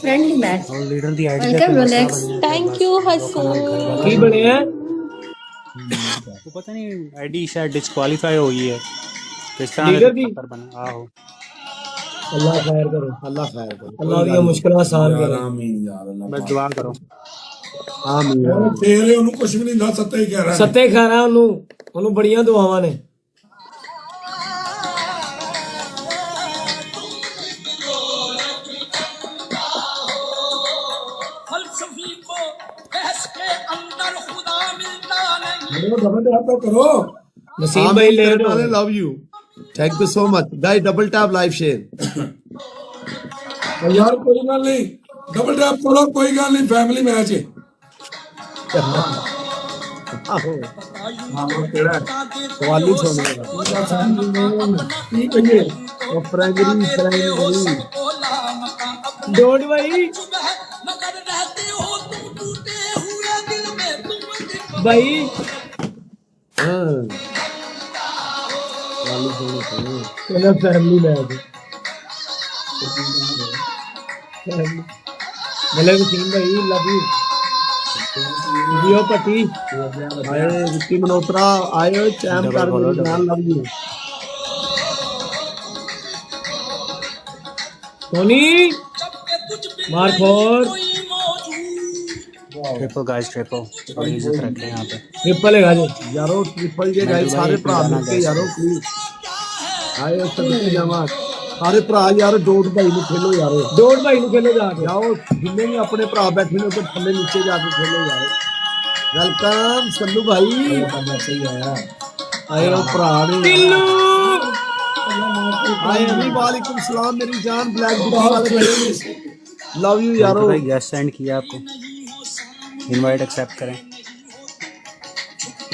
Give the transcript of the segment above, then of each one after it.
Friendly match. और leader दी आईडी वेलकम रोलेक्स। थैंक यू हसून। की बने हैं तो पता नहीं आईडी शायद डिस्क्वालीफाई हो गई है तो इस तरह लीडर दी बना आहो। अल्लाह खैर करे, अल्लाह खैर करे, अल्लाह दी मुश्किल आसान यार करे। आमीन यार अल्लाह बस दुआ करो। आमीन ਉਹ ਤੇਰੇ ਉਹਨੂੰ ਕੁਝ ਵੀ ਨਹੀਂ ਦੱਸ ਸੱਤਾ ਹੀ ਕਹਿ ਰਿਹਾ ਸੱਤੇ ਖਾਣਾ ਉਹਨੂੰ ਬੜੀਆਂ ਦੁਆਵਾਂ ਨੇ। ਮੈਨੂੰ ਡਬਲ ਟੈਪ ਤਾਂ ਕਰੋ नसीम भाई लेट हो गए। Love you, thank you so much guys. Double tap live share. ਉਹ ਯਾਰ ਕੋਈ ਗੱਲ ਨਹੀਂ ਡਬਲ ਟੈਪ ਕਰੋ ਕੋਈ ਗੱਲ ਨਹੀਂ ਫੈਮਿਲੀ ਮੈਚ ਹੈ आहो केड़ा सवाली छोड़ने का ਕੀ ਕਹੀਏ वो फ्रेंडली डोंट भाई भाई हां सवाली छोड़ने कहना फैमिली मैच भले नसीम भाई लव यू जियो पट्टी आए विक्की मल्होत्रा आए चैम कर love you. Tony markhor triple guys triple बड़ी इज्जत रखते हैं यहाँ पे। ट्रिपल है गाजो यारो ट्रिपल जे गाइस सारे भरा मिलके यारो प्लीज आए सभी जमात सारे भरा यार डोट भाई ਨੂੰ खेलो यारो डोट भाई ਨੂੰ खेलो जाके जाओ जिन्ने भी अपने भरा बैठे ने तो थल्ले नीचे जाके खेलो यारो। वेलकम सल्लू भाई सही आया आए हो भरा ने टिल्लू आए अली वालेकुम सलाम मेरी जान ब्लैक वाले लव यू यारो। भाई गैस सेंड किया आपको इनवाइट एक्सेप्ट करें।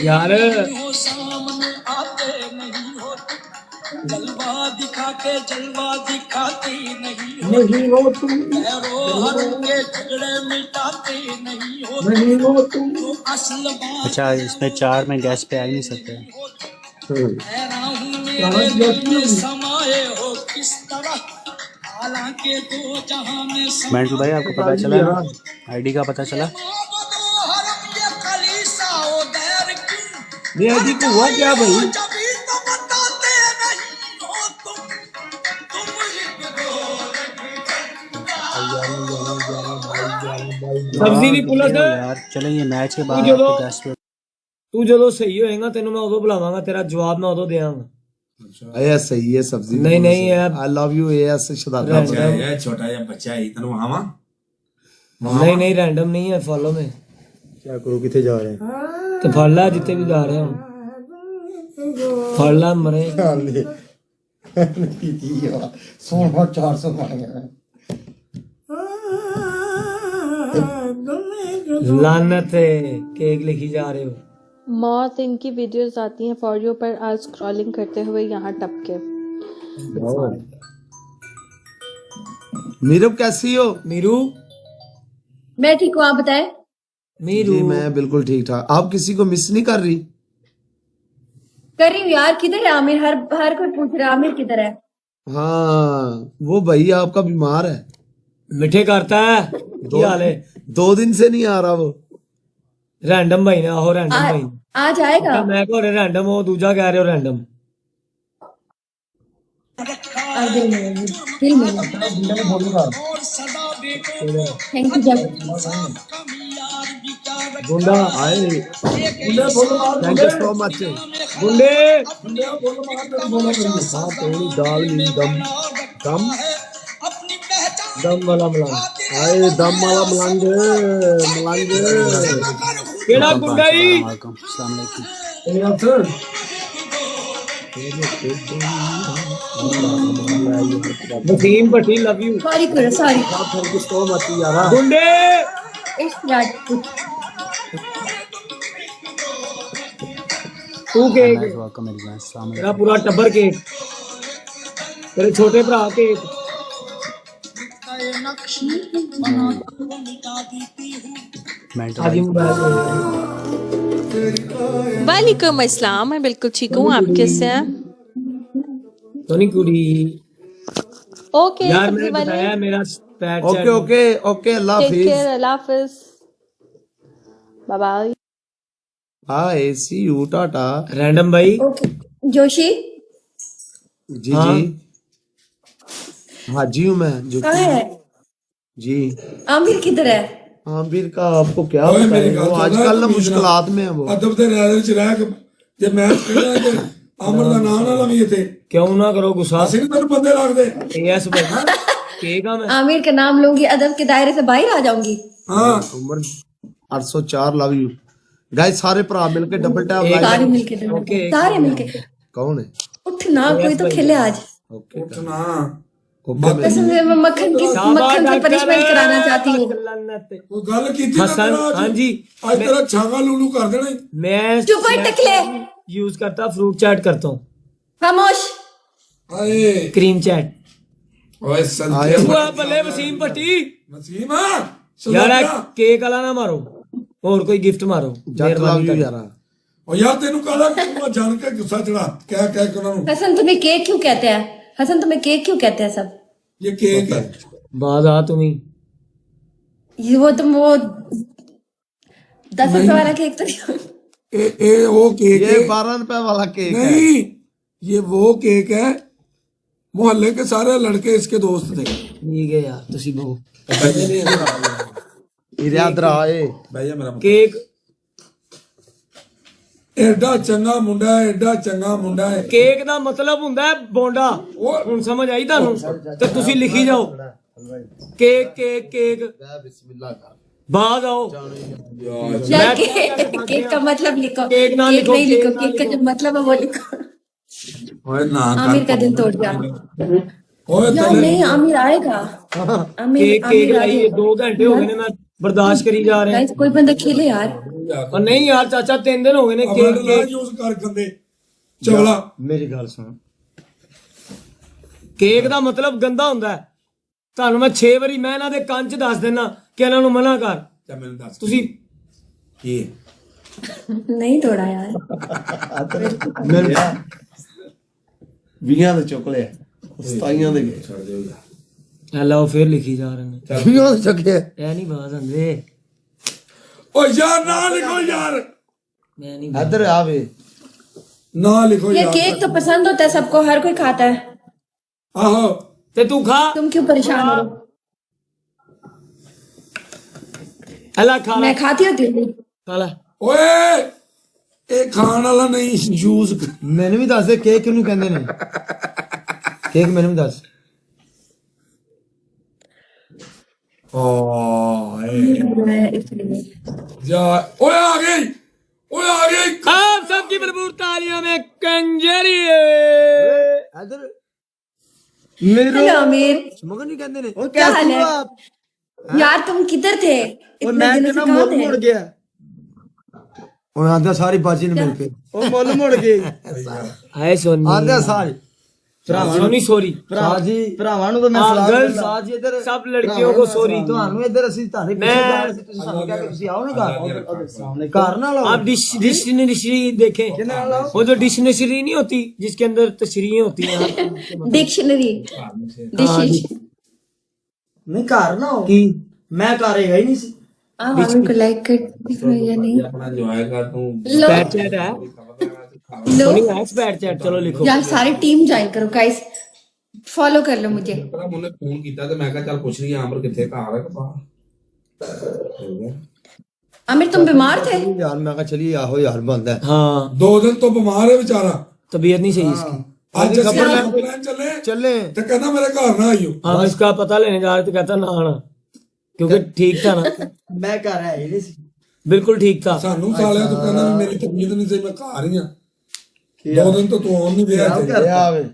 यार जलवा दिखा के जलवा दिखाते नहीं ਨਹੀਂ ਹੋ ਤੂੰ हर के झगड़े मिटाते नहीं हो ਨਹੀਂ ਹੋ तू तो असल बात अच्छा इसमें 4 में गैस पे आ ही नहीं सकते। हैरान हूं मेरे दिल में समाये हो किस तरह हालांकि दो जहां में मेंटल भाई आपको पता चला आईडी का पता चला? हरम ये कलीसा ओ दैर की ये जी को हुआ क्या भाई जबी तो बताते नहीं हो तुम सब्जी नहीं पुलस यार चलो ये मैच के बाद तू जो आपको गैस पे तू जो सही होएगा तेनों मैं उदो बुलावांगा तेरा जवाब मैं उदो देवांगा। आया सही है सब्जी नहीं नहीं यार आई लव यू एस शदादा ਇਹ ਛੋਟਾ ਜਿਹਾ ਬੱਚਾ ਹੈ ਤੈਨੂੰ ਆਵਾਂ नहीं नहीं रैंडम नहीं है फॉलो में क्या करो किथे जा रहे हैं तो फड़ ला जितने भी जा रहे हो फड़ ला मरे सोलह 400 मांगे लानत है केक लिखी जा रहे हो। मौत इनकी वीडियोस आती हैं फॉर यू पर आज स्क्रॉलिंग करते हुए यहाँ टपके। मीरब कैसी हो मीरू मैं ठीक हूँ, आप बताए। मीरू जी मैं बिल्कुल ठीक ठाक। आप किसी को मिस नहीं कर रही? कर रही हूँ यार, किधर है आमिर? हर कोई पूछ रहा है आमिर किधर है। हाँ वो भाई आपका बीमार है, मिठे करता है क्या हाल है? 2 दिन से नहीं आ रहा वो। रैंडम भाई ने आहो रैंडम भाई आज आएगा। मैं कह रहा रैंडम हो दूजा कह रहे हो रैंडम। दिल में और सदा बेटों थैंक यू जब यार भी क्या रख गुंडा आए थैंक यू सो मच। गुंडे हाँ थोड़ी दाल में दम दम अपनी पहचान दम वाला मलांग आए दम वाला मलंग मलंग केड़ा गुंडा ही वालेकुम अस्सलाम वालेकुम। नसीम भट्टी लव यू सॉरी करो sorry. Thank you so much यारा। गुंडे तू केक वेलकम मेरी जान अस्सलाम तेरा पूरा टब्बर केक तेरे छोटे भरा केक नक्श बना मिटा देती हूँ मेंटल आज भाई मोबाइल वालेकुम अस्सलाम। मैं बिल्कुल ठीक हूँ, आप कैसे हैं? तो नहीं कुड़ी ओके यार सब्जी मैंने वाले बताया मेरा पैट ओके ओके ओके अल्लाह टेक हाफिज केयर, अल्लाह हाफिज, bye bye. Bye see you tata random भाई। ओके जोशी जी हाँ। जी हाजी हूँ मैं जो कहाँ है? जी आमिर किधर है? आमिर का आपको क्या ओए बताएं, मेरी गल वो सुन, आजकल ना तू मुश्किलात में है वो अदब दे राज च रह के जे मैच खेलना ते अमर दा नाम ना लवी इथे क्यों ना करो गुस्सा। ਅਸੀਂ ਨੀ ਤੈਨੂੰ ਬੰਦੇ ਲੱਗਦੇ यस भाई केक मैं आमिर का नाम लूंगी, अदब के दायरे से बाहर आ जाऊंगी। ਹਾਂ उम्र 804 लव यू गाइस सारे भरा मिलके डबल टैप एक- लाइक सारे मिलके ओके। सारे मिलके कौन है उठना, कोई तो खेले आज। ओके ਉੱਠਣਾ ओके कसम से मैं मक्खन की पनिशमेंट कराना चाहती हूँ। ਕੋਈ ਗੱਲ ਕੀਤੀ ਤਾਂ हसन ਤੇਰਾ हाँ जी ਅੱਜ ਤੇਰਾ ਛਾਂਗਾ ਲੂਲੂ ਕਰ देना ਈ। मैं चुप कर टकले, यूज करता फ्रूट चैट करता हूँ, खामोश। ਹਾਏ क्रीम चैट। ਓਏ ਸੰਜੇ बल्ले वसीम भट्टी नसीम यार केक वाला ना मारो, और कोई गिफ्ट मारो जट लव मेहरबानी यू करके। यार ਓ ਯਾਰ ਤੈਨੂੰ ਕਾਹਦਾ ਤੂੰ ਜਾਣ ਕੇ ਗੁੱਸਾ ਚੜਾ ਕਹਿ ਕਹਿ ਕੇ ਉਹਨਾਂ ਨੂੰ हसन तुम्हें केक क्यों कहते हैं? हसन तुम्हें केक क्यों कहते हैं सब? ਇਹ ਕੇਕ ਹੈ बाज आ तुम्हें ये वो तुम वो 10 रुपए वाला केक तो नहीं? ਇਹ ਉਹ केक ये है 12 रुपए वाला केक है नहीं ये वो केक है मोहल्ले के सारे लड़के इसके दोस्त थे ठीक है यार तुसी बहु इरादरा आए भैया मेरा केक एडा चंगा मुंडा है एडा चंगा मुंडा है केक ਦਾ ਮਤਲਬ ਹੁੰਦਾ ਹੈ ਬੋਂਡਾ। ਹੁਣ ਸਮਝ ਆਈ ਤੁਹਾਨੂੰ? ਤੇ ਤੁਸੀਂ ਲਿਖੀ ਜਾਓ केक केक केक बिस्मिल्लाह कर बाज आओ। या केक का मतलब लिखो, केक ना केक लिखो, नहीं केक लिखो, ना केक का जो मतलब है वो लिखो। ओए ना आमिर का दिल तोड़ दिया ओए यार। नहीं आमिर आएगा, आमिर केक केक आमिर लाइए, 2 घंटे हो गए ने मैं बर्दाश्त करी जा रहे हैं। गाइस कोई बंदा खेले यार। और नहीं यार चाचा 3 दिन हो गए ने केक केक केक यूज कर गंदे चवला मेरी गल सुन केक ਦਾ ਮਤਲਬ ਗੰਦਾ ਹੁੰਦਾ ਹੈ। ਤੁਹਾਨੂੰ ਮੈਂ 6 ਵਾਰੀ ਮੈਂ ਇਹਨਾਂ ਦੇ ਕੰਨ 'ਚ ਦੱਸ ਦੇਣਾ ਕਿ ਇਹਨਾਂ ਨੂੰ ਮਨਾ ਕਰ। क्या मैंने दस ਤੁਸੀਂ ये नहीं तोड़ा यार। मेरे 20 ਦੇ ਚੁੱਕ ਲਿਆ 27 ਦੇ ਗਏ छोड़ दो यार ਹੈਲੋ ਫਿਰ ਲਿਖੀ ਜਾ ਰਹੇ ਨੇ। 20 ਦੇ ਚੱਕੇ ਇਹ ਨਹੀਂ ਬਾਤ ਹੁੰਦੇ, ओ यार ना लिखो यार ਮੈਂ ਨਹੀਂ इधर आवे ना लिखो ये यार केक तो पसंद होता है सबको, हर कोई खाता है। आहो ਤੇ ਤੂੰ ਖਾ तुम क्यों परेशान हो? ਹਲਾ ਖਾ ਲੈ मैं खाती होती हूँ। ਖਾ ਲੈ। ओए ये खान वाला नहीं यूज मैंने भी दस दे केक क्यों नहीं कहंदे ने केक मैंने भी दस इसलिए जा ओए आ गई ओए आ गई आप सबकी भरपूर तालियों में कंजरी। इधर मेरे हेलो आमिर, मगर नहीं कहंदे ने क्या हाल है यार? तुम किधर थे इतने दिनों से? कहाँ थे? गया और आंदा सारी बाजी ने मिल के ओ मुल मुड़ गई हाय सोनी आंदा सारी सोनी सॉरी ਸਾਜੀ ਭਰਾਵਾਂ ਨੂੰ ਤਾਂ ਮੈਂ ਸਲਾਹ गर्ल्स ਦਿੰਦਾ ਸਾਜੀ ਇੱਧਰ सब लड़कियों को सॉरी। ਤੁਹਾਨੂੰ ਇੱਧਰ ਅਸੀਂ ਤੁਹਾਡੇ ਪਿੱਛੇ मैं- ਜਾ ਰਹੇ ਸੀ ਤੁਸੀਂ ਸਾਨੂੰ ਕਿਹਾ ਕਿ ਤੁਸੀਂ ਆਓ ਨਾ ਘਰ ਨਾਲ ਆਓ आप डिक्शनरी देखें, वो जो डिक्शनरी नहीं होती जिसके अंदर तशरीहें होती हैं। डिक्शनरी डिश ਨਹੀਂ ਘਰ ਨਾ ਆਓ की ਮੈਂ ਘਰ ਹੈਗਾ ਹੀ ਨਹੀਂ ਸੀ आप आमिर को लाइक कर या नहीं? अपना जो आएगा तू लो स्पैट चैट है, लो सोनी है स्पैट चैट। चलो लिखो यार सारी टीम ज्वाइन करो गाइस, फॉलो कर लो मुझे। ਪਤਾ ਮੁੰਨੇ ਫੋਨ ਕੀਤਾ ਤੇ ਮੈਂ ਕਿਹਾ ਚੱਲ ਪੁੱਛ ਲਈਏ ਆਮਰ ਕਿੱਥੇ ਘਰ ਹੈ ਕਿ ਬਾਹਰ आमिर तुम बीमार थे? यार मैं कहा चलिए आहो यार बंद है हाँ 2 दिन ਤੋਂ ਬਿਮਾਰ ਹੈ ਵਿਚਾਰਾ तबीयत नहीं सही इसकी। ਅੱਜ ਅਸੀਂ प्लान ਚੱਲੇ चले ਤੇ ਕਹਿੰਦਾ ਮੇਰੇ ਘਰ ਨਾ ਆइयो हम इसका पता लेने जा रहे थे, कहता ना आना क्योंकि ठीक था ना, मैं घर है ही नहीं सी बिल्कुल ठीक था। ਸਾਨੂੰ ਸਾਲਿਆ ਤੂੰ ਕਹਿੰਦਾ ਵੀ ਮੇਰੀ ਤਬੀਅਤ ਨਹੀਂ ਸਹੀ ਮੈਂ ਘਰ ਹੀ ਆ 2 ਦਿਨ ਤੋਂ ਤੂੰ ਆਉਣ ਨਹੀਂ ਦਿਆ ਤੇ ये आवे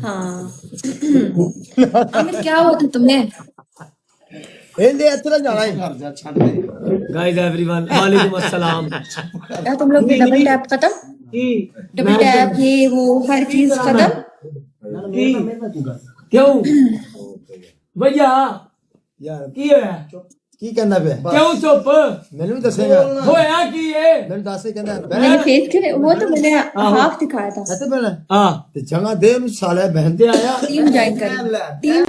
हाँ आमिर क्या हुआ था तुम्हें? ਇਹਦੇ ਇੱਥੇ ਜਾਣਾ ਹੈ ਘਰ ਜਾ ਛੱਡ ਦੇ गाइस एवरीवन वालेकुम अस्सलाम। यार तुम लोग भी डबल टैप खत्म, डबल टैप ये वो हर चीज खत्म। क्यों भैया यार की है? ਕੀ ਕਹਿੰਦਾ ਪਿਆ क्यों चुप ਮੈਨੂੰ ਵੀ ਦੱਸੇਗਾ होया की ये ਮੈਨੂੰ ਦੱਸੇ ਕਹਿੰਦਾ मैंने फेस के वो तो मैंने हाफ दिखाया था। ਇੱਥੇ ਬਹਿਣਾ हाँ ਤੇ ਜਗ੍ਹਾ ਦੇ ਉਹਨੂੰ ਸਾਲਿਆ ਬਹਿਣ ਤੇ ਆਇਆ टीम ज्वाइन करी टीम